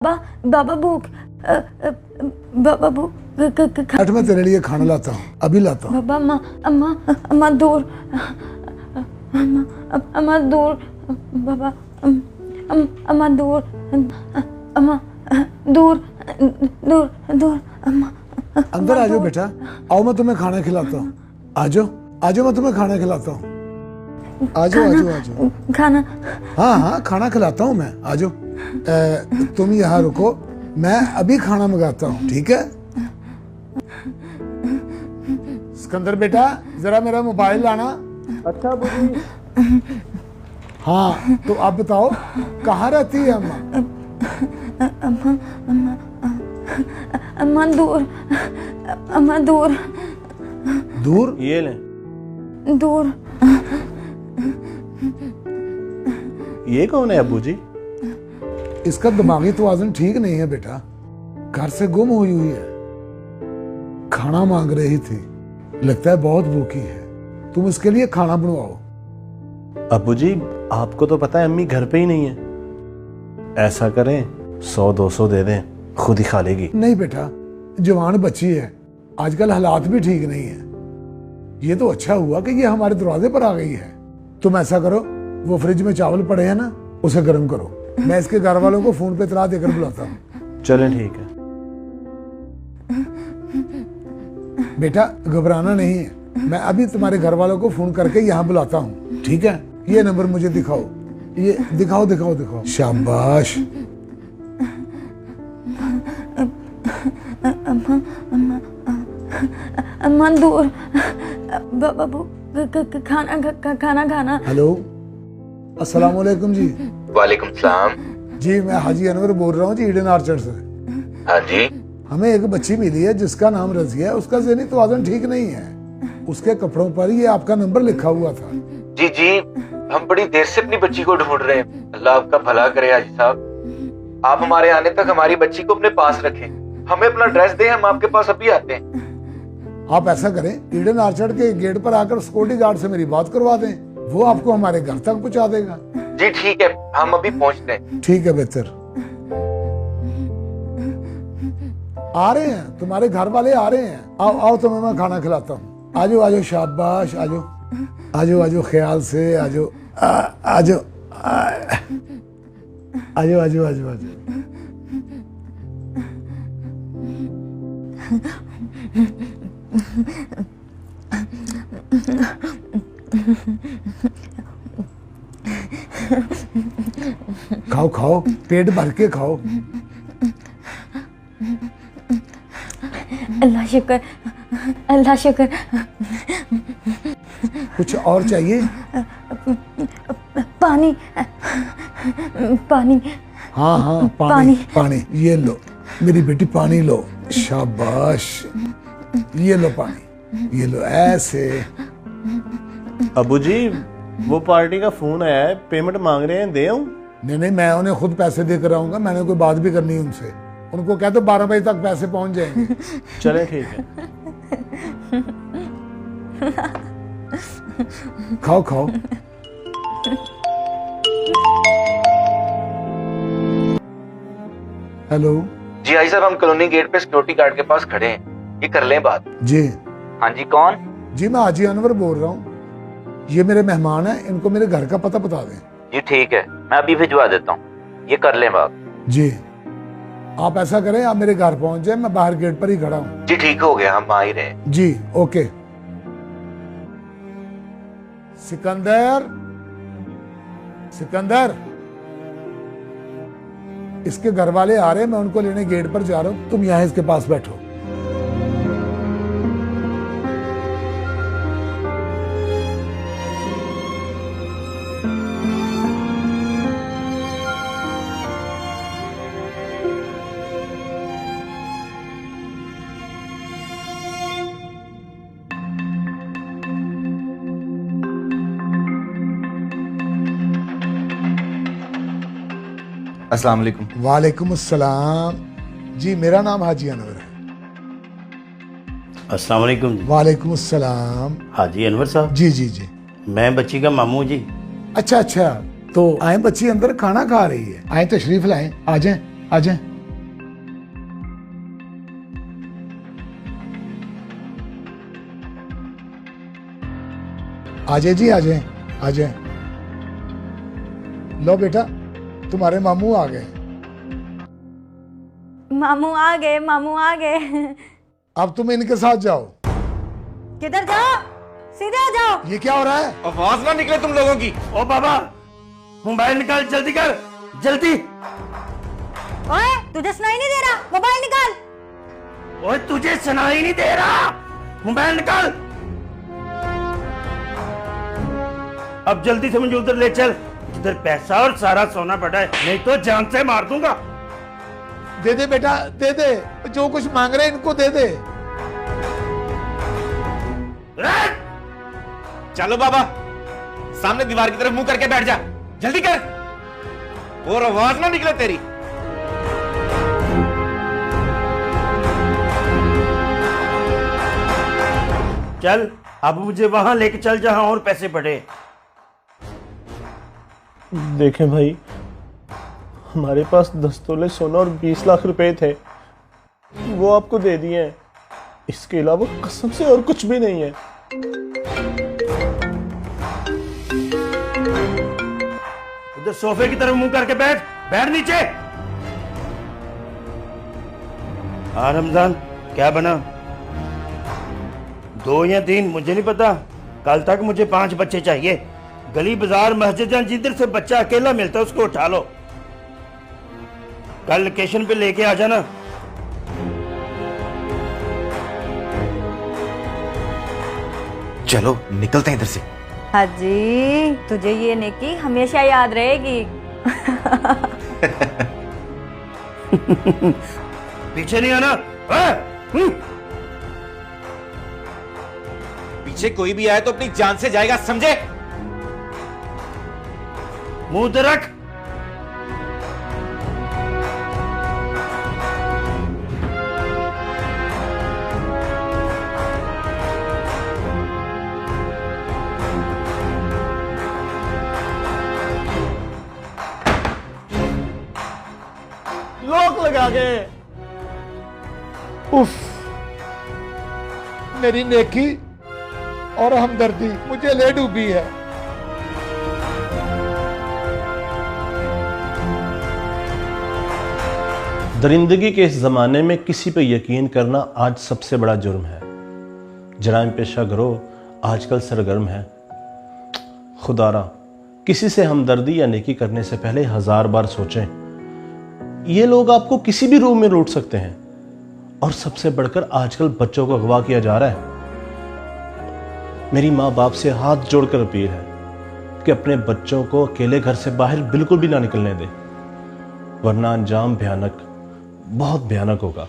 बाबा भूख बाबा भूख हट, मैं तेरे लिए खाना लाता हूँ, अभी लाता हूँ। बाबा अम्मा दूर अम्मा दूर बाबा अम्मा दूर अम्मा दूर दूर दूर अम्मा अंदर आ जाओ बेटा, आओ मैं तुम्हें खाना खिलाता हूँ। आ जाओ मैं तुम्हें खाना खिलाता हूँ। आ जाओ खाना। हाँ खाना खिलाता हूँ मैं, आ जाओ। तुम यहाँ रुको, मैं अभी खाना मंगाता हूँ, ठीक है? सिकंदर बेटा जरा मेरा मोबाइल लाना। अच्छा बुजी। हाँ तो आप बताओ कहाँ रहती है अम्मा? अम्मा दूर दूर? ये ले। दूर। ये कौन है अब्बू जी? इसका दिमागी तवाज़ुन ठीक नहीं है बेटा, घर से गुम हुई है, खाना मांग रही थी, लगता है बहुत भूखी है। तुम इसके लिए खाना बनवाओ। अब्बू जी आपको तो पता है अम्मी घर पे ही नहीं है, ऐसा करें 100-200 दे दें, खुद ही खा लेगी। नहीं बेटा, जवान बच्ची है, आजकल हालात भी ठीक नहीं है। ये तो अच्छा हुआ कि ये हमारे दरवाजे पर आ गई है। तुम ऐसा करो, वो फ्रिज में चावल पड़े हैं ना, उसे गर्म करो, मैं इसके घर वालों को फोन पे इतला देकर बुलाता हूँ। चलें ठीक है। बेटा घबराना नहीं है, मैं अभी तुम्हारे घर वालों को फोन करके यहाँ बुलाता हूँ, ठीक है? ये नंबर मुझे दिखाओ, ये दिखाओ। शाबाश। अम्मा दूर बाबू खाना। हेलो, अस्सलाम वालेकुम जी। वालेकुम सलाम। जी मैं हाजी अनवर बोल रहा हूँ जी, ईडन आर्चर्ड से। हाँ जी। हमें एक बच्ची मिली है जिसका नाम रजिया है, उसका ज़हनी तवाज़ुन ठीक नहीं है, उसके कपड़ों पर ये आपका नंबर लिखा हुआ था। जी हम बड़ी देर से अपनी बच्ची को ढूंढ रहे हैं, अल्लाह आपका भला करे हाजी साहब। आप हमारे आने तक हमारी बच्ची को अपने पास रखें, हमें अपना एड्रेस दें, हम आपके पास अभी आते हैं। आप ऐसा करें, ईडन आर्चर्ड के गेट पर आकर सिक्योरिटी गार्ड से मेरी बात करवा दें, वो आपको हमारे घर तक पहुंचा देगा। जी ठीक है, हम अभी पहुंचते हैं। ठीक है, बेहतर। आ रहे हैं तुम्हारे घर वाले, आ रहे हैं। आओ तुम्हें मैं खाना खिलाता हूँ। आजो शाबाश, आजो ख्याल से, आजो। खाओ, पेट भर के खाओ। अल्लाह शुक्र। कुछ और चाहिए? पानी। हाँ पानी। ये लो मेरी बेटी, पानी लो। शाबाश, ये लो पानी, ये लो ऐसे। अब्बू जी वो पार्टी का फोन आया है, पेमेंट मांग रहे हैं, दे आऊं? नहीं, मैं उन्हें खुद पैसे देकर आऊंगा, मैंने कोई बात भी करनी है उनसे। उनको कह दो 12 बजे तक पैसे पहुंच जाएंगे। चलें ठीक है। खाओ। हेलो जी हाजी साहब, हम कॉलोनी गेट पे सिक्योरिटी गार्ड के पास खड़े हैं, ये कर लें बात। जी। हाँ जी, कौन? जी मैं हाजी अनवर बोल रहा हूँ, ये मेरे मेहमान हैं, इनको मेरे घर का पता बता दें। जी ठीक है, मैं अभी भिजवा देता हूँ, ये कर लें बात। जी आप ऐसा करें, आप मेरे घर पहुंच जाए, मैं बाहर गेट पर ही खड़ा हूँ। जी ठीक हो गया, हम आ ही रहे हैं। जी ओके। सिकंदर, इसके घर वाले आ रहे हैं, मैं उनको लेने गेट पर जा रहा हूँ, तुम यहाँ इसके पास बैठो। अस्सलाम वालेकुम। वालेकुम अस्सलाम। जी मेरा नाम हाजी अनवर है। अस्सलाम वालेकुम। वालेकुम अस्सलाम। हाजी अनवर साहब? जी मैं बच्ची का मामू जी। अच्छा तो आए, बच्ची अंदर खाना खा रही है, आए तशरीफ लाएं, आ जाएं। आ जाए जी, आ जाए, आ जाए। लो बेटा, तुम्हारे मामू आ गए। मामू आ गए, मामू आ गए। अब तुम इनके साथ जाओ। किधर जाओ? सीधे आ जाओ। ये क्या हो रहा है? आवाज ना निकले तुम लोगों की। ओ बाबा, मोबाइल निकाल, जल्दी कर, जल्दी। ओए, तुझे सुनाई नहीं दे रहा? मोबाइल निकाल। ओए तुझे सुनाई नहीं दे रहा? मोबाइल निकाल। अब जल्दी से मुझे उधर ले चल, जिधर पैसा और सारा सोना पड़ा है, नहीं तो जान से मार दूंगा। दे दे बेटा, दे दे, जो कुछ मांग रहे हैं इनको दे दे। चलो बाबा, सामने दीवार की तरफ मुंह करके बैठ जा, जल्दी कर और आवाज ना निकले तेरी। चल, अब मुझे वहां लेके चल जहां और पैसे पड़े। देखें भाई, हमारे पास 10 तोले सोना और 20 लाख रुपए थे, वो आपको दे दिए हैं। इसके अलावा कसम से और कुछ भी नहीं है। उधर सोफे की तरफ मुंह करके बैठ, बैठ नीचे। हाँ रमजान, क्या बना? 2 या 3 मुझे नहीं पता। कल तक मुझे 5 बच्चे चाहिए। गली बाजार मस्जिद या जिधर से बच्चा अकेला मिलता है उसको उठा लो। कल लोकेशन पे लेके आ जाना। चलो निकलते हैं इधर से। हाजी, तुझे ये नेकी हमेशा याद रहेगी। पीछे नहीं आना। हाँ? पीछे कोई भी आए तो अपनी जान से जाएगा, समझे? मुंह उधर रख। लॉक लगा के। उफ, मेरी नेकी और हमदर्दी मुझे ले डूबी है। दरिंदगी के इस ज़माने में किसी पे यकीन करना आज सबसे बड़ा जुर्म है। जराइम पेशा गिरोह आजकल सरगर्म है। खुदारा, किसी से हमदर्दी या नेकी करने से पहले 1000 बार सोचें। ये लोग आपको किसी भी रूम में लूट सकते हैं। और सबसे बढ़कर आजकल बच्चों को अगवा किया जा रहा है। मेरी माँ बाप से हाथ जोड़कर अपील है कि अपने बच्चों को अकेले घर से बाहर बिल्कुल भी ना निकलने दें, वरना अंजाम भयानक, बहुत भयानक होगा।